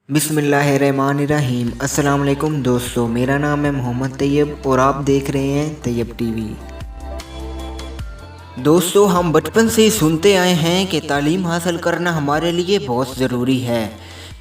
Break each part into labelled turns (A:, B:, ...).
A: बिस्मिल्लाहिर्रहमानिर्रहीम। अस्सलाम वालेकुम दोस्तों, मेरा नाम है मोहम्मद तैयब और आप देख रहे हैं तैयब टीवी। दोस्तों, हम बचपन से ही सुनते आए हैं कि तालीम हासिल करना हमारे लिए बहुत ज़रूरी है।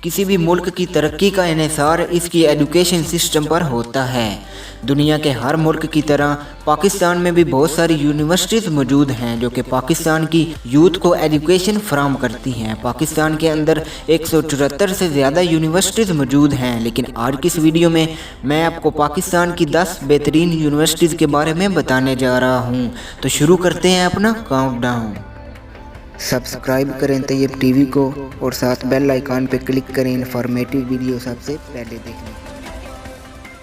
A: किसी भी मुल्क की तरक्की का इन्हिसार इसकी एजुकेशन सिस्टम पर होता है। दुनिया के हर मुल्क की तरह पाकिस्तान में भी बहुत सारी यूनिवर्सिटीज़ मौजूद हैं जो कि पाकिस्तान की यूथ को एजुकेशन फराहम करती हैं। पाकिस्तान के अंदर 174 से ज़्यादा यूनिवर्सिटीज़ मौजूद हैं, लेकिन आज की इस वीडियो में मैं आपको पाकिस्तान की 10 बेहतरीन यूनिवर्सिटीज़ के बारे में बताने जा रहा हूँ। तो शुरू करते हैं अपना काउंटडाउन। सब्सक्राइब करें तैयब टीवी को और साथ बेल आइकन पर क्लिक करें इंफॉर्मेटिव वीडियो सबसे पहले देखने के लिए।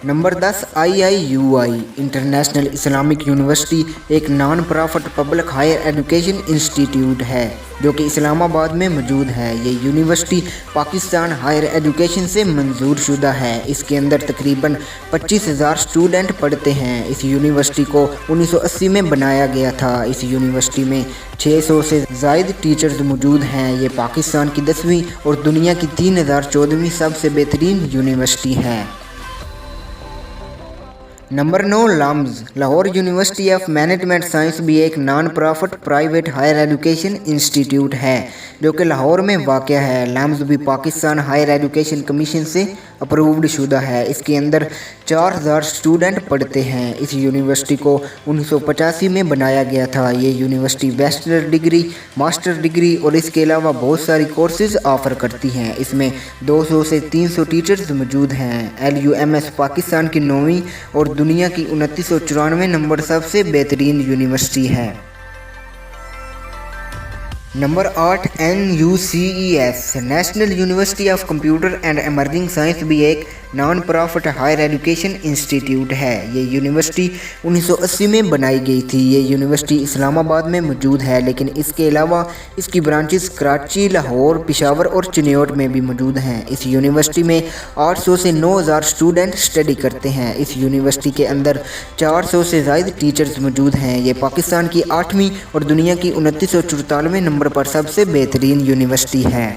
A: Number 10 IIUI international Islamic university एक non profit public higher education institute है जो कि इस्लामाबाद में मौजूद है। ये यूनिवर्सिटी पाकिस्तान हायर एजुकेशन से मंजूर शुदा है। इसके अंदर तकरीबन 25,000 स्टूडेंट पढ़ते हैं। इस यूनिवर्सिटी को 1980 में बनाया गया था। इस यूनिवर्सिटी में 600 से ज़ायद टीचर्स मौजूद हैं। ये पाकिस्तान की 10वीं और दुनिया की 3014वीं सबसे बेहतरीन यूनिवर्सिटी है। Number 9 LUMS Lahore university of management science भी एक non profit private higher education institute है जो कि लाहौर में वाक़ है। लाम्स भी पाकिस्तान हायर एजुकेशन कमीशन से अप्रूव्ड शुदा है। इसके अंदर 4000 स्टूडेंट पढ़ते हैं। इस यूनिवर्सिटी को 1985 में बनाया गया था। ये university bachelor degree, master degree और इसके अलावा बहुत सारी कोर्सेज ऑफ़र करती हैं। इसमें 200 से 300 टीचर्स मौजूद हैं। LUMS पाकिस्तान की 9वीं और दुनिया की 2994 नंबर सबसे बेहतरीन यूनिवर्सिटी है। Number 8 NUCES national university of computer and emerging science भी एक non profit higher education institute है। ये यूनिवर्सिटी 1980 में बनाई गई थी। ये यूनिवर्सिटी इस्लामाबाद में मौजूद है, लेकिन इसके अलावा इसकी ब्रांचेस कराची, लाहौर, पेशावर और चिन्योट में भी मौजूद हैं। इस यूनिवर्सिटी में 800 से 9000 स्टूडेंट स्टडी करते हैं। इस यूनिवर्सिटी के अंदर 400 से ज़ायद टीचर्स मौजूद हैं। ये पाकिस्तान की 8वीं और दुनिया की 2994 नंबर पर सबसे बेहतरीन यूनिवर्सिटी है।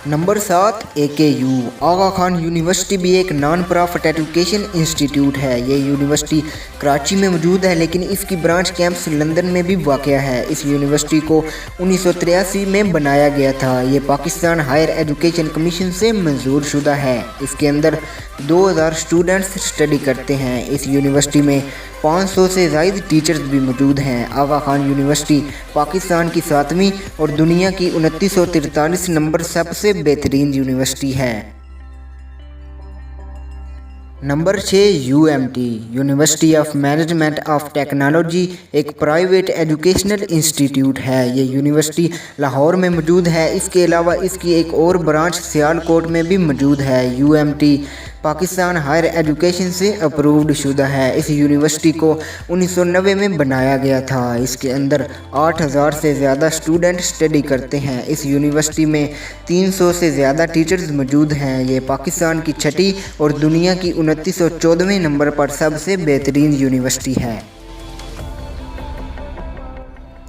A: नंबर 7 AKU आगा खान यूनिवर्सिटी भी एक नॉन प्रॉफिट एजुकेशन इंस्टीट्यूट है। ये यूनिवर्सिटी कराची में मौजूद है, लेकिन इसकी ब्रांच कैंपस लंदन में भी वाक़या है। इस यूनिवर्सिटी को 1983 में बनाया गया था। ये पाकिस्तान हायर एजुकेशन कमीशन से मंजूर शुदा है। इसके अंदर 2000 स्टूडेंट्स स्टडी करते हैं। इस यूनिवर्सिटी में 500 से ज़ायद टीचर्स भी मौजूद हैं। आगा खान यूनिवर्सिटी पाकिस्तान की 7वीं और दुनिया की 2943 नंबर सबसे बेहतरीन यूनिवर्सिटी है। Number 6 UMT university of management of technology एक प्राइवेट एजुकेशनल इंस्टीट्यूट है। ये यूनिवर्सिटी लाहौर में मौजूद है। इसके अलावा इसकी एक और ब्रांच सियालकोट में भी मौजूद है। UMT पाकिस्तान हायर एजुकेशन से अप्रूव्ड शुदा है। इस यूनिवर्सिटी को 1990 में बनाया गया था। इसके अंदर 8000 से ज़्यादा स्टूडेंट स्टडी करते हैं। इस यूनिवर्सिटी में 300 से ज़्यादा टीचर्स मौजूद हैं। ये पाकिस्तान की 6ठी और दुनिया की 2914वें नंबर पर सबसे बेहतरीन यूनिवर्सिटी है।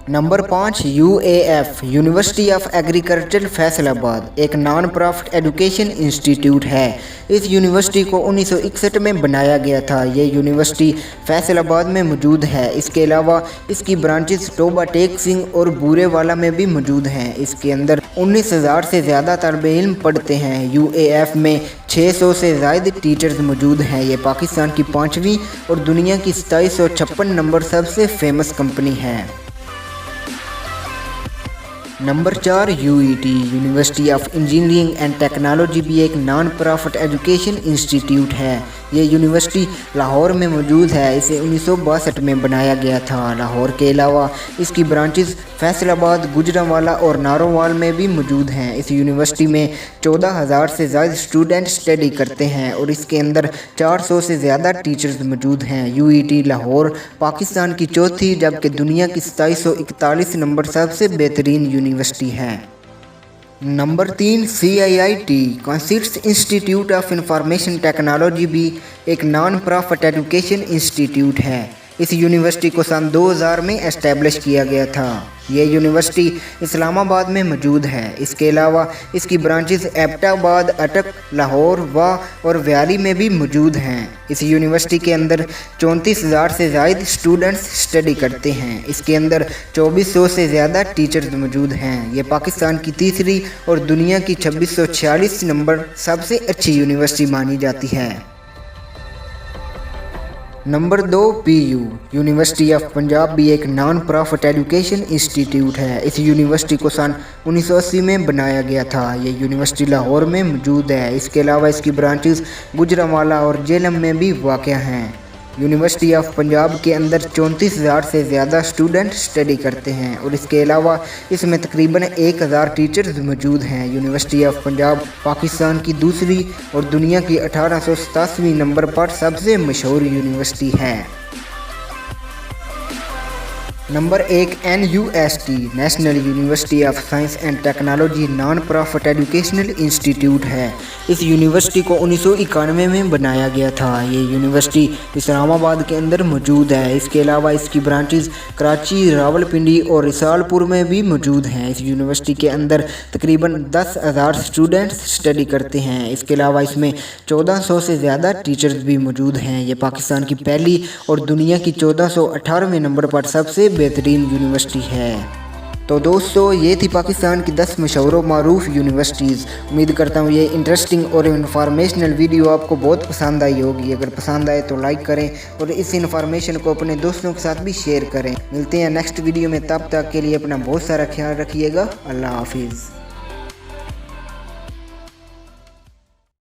A: Number 5 UAF university of agriculture Faisalabad एक नॉन प्रॉफिट एजुकेशन इंस्टीट्यूट है। इस यूनिवर्सिटी को 1961 में बनाया गया था। ये यूनिवर्सिटी फैसलाबाद में मौजूद है। इसके अलावा इसकी ब्रांचेस टोबा, टेक सिंह और बूरेवाला में भी मौजूद हैं। इसके अंदर 19,000 से ज़्यादा तालिबे इल्म पढ़ते हैं। UAF में 600 से ज़ायद टीचर्स मौजूद हैं। ये पाकिस्तान की 5वीं और दुनिया की 2756 नंबर सबसे फेमस कंपनी है। Number 4 UET university of engineering and technology भी एक नॉन प्रॉफिट एजुकेशन इंस्टीट्यूट है। ये यूनिवर्सिटी लाहौर में मौजूद है। इसे 1962 में बनाया गया था। लाहौर के अलावा इसकी ब्रांचेस फैसलाबाद, गुजरांवाला और नारोवाल में भी मौजूद हैं। इस यूनिवर्सिटी में 14,000 से ज़्यादा स्टूडेंट स्टडी करते हैं और इसके अंदर 400 से ज़्यादा टीचर्स मौजूद हैं। UET लाहौर पाकिस्तान की 4थी जबकि दुनिया की 2741 नंबर सबसे बेहतरीन यूनिवर्सिटी है। Number 3 CIIT COMSATS institute of information technology भी एक नॉन प्रॉफिट एजुकेशन इंस्टीट्यूट है। इस यूनिवर्सिटी को सन 2000 में एस्टेब्लिश किया गया था। ये यूनिवर्सिटी इस्लामाबाद में मौजूद है। इसके अलावा इसकी ब्रांचेस एबटाबाद, अटक, लाहौर, वाह और व्याली में भी मौजूद हैं। इस यूनिवर्सिटी के अंदर 34,000 से ज़ायद स्टूडेंट्स स्टडी करते हैं। इसके अंदर 2400 से ज़्यादा टीचर्स मौजूद हैं। ये पाकिस्तान की तीसरी और दुनिया की 2646 नंबर सबसे अच्छी यूनिवर्सिटी मानी जाती है। Number 2 PU university of Punjab भी एक नॉन प्रॉफिट एजुकेशन इंस्टीट्यूट है। इस यूनिवर्सिटी को सन 1980 में बनाया गया था। ये यूनिवर्सिटी लाहौर में मौजूद है। इसके अलावा इसकी ब्रांचेस गुजरांवाला और झेलम में भी वाक़ हैं। यूनिवर्सिटी ऑफ पंजाब के अंदर 34,000 से ज़्यादा स्टूडेंट स्टडी करते हैं और इसके अलावा इसमें तकरीबन 1,000 टीचर्स मौजूद हैं। यूनिवर्सिटी ऑफ पंजाब पाकिस्तान की दूसरी और दुनिया की 1887वीं नंबर पर सबसे मशहूर यूनिवर्सिटी है। Number 1 NUST national university of science and technology non profit educational institute है। इस यूनिवर्सिटी को 1991 में बनाया गया था। ये यूनिवर्सिटी इस्लामाबाद के अंदर मौजूद है। इसके अलावा इसकी ब्रांचेस कराची, रावलपिंडी और रिसालपुर में भी मौजूद हैं। इस यूनिवर्सिटी के अंदर तकरीबन 10,000 स्टूडेंट्स स्टडी करते हैं। इसके अलावा इसमें 1400 से ज़्यादा टीचर्स भी मौजूद हैं। ये पाकिस्तान की पहली और दुनिया की 1418वें नंबर पर सबसे बेहतरीन यूनिवर्सिटी है। तो दोस्तों, ये थी पाकिस्तान की 10 मशहूर और मारूफ यूनिवर्सिटीज़। उम्मीद करता हूँ ये इंटरेस्टिंग और इन्फॉर्मेशनल वीडियो आपको बहुत पसंद आई होगी। अगर पसंद आए तो लाइक करें और इस इन्फॉर्मेशन को अपने दोस्तों के साथ भी शेयर करें। मिलते हैं नेक्स्ट वीडियो में, तब तक के लिए अपना बहुत सारा ख्याल रखिएगा। अल्लाह हाफिज़।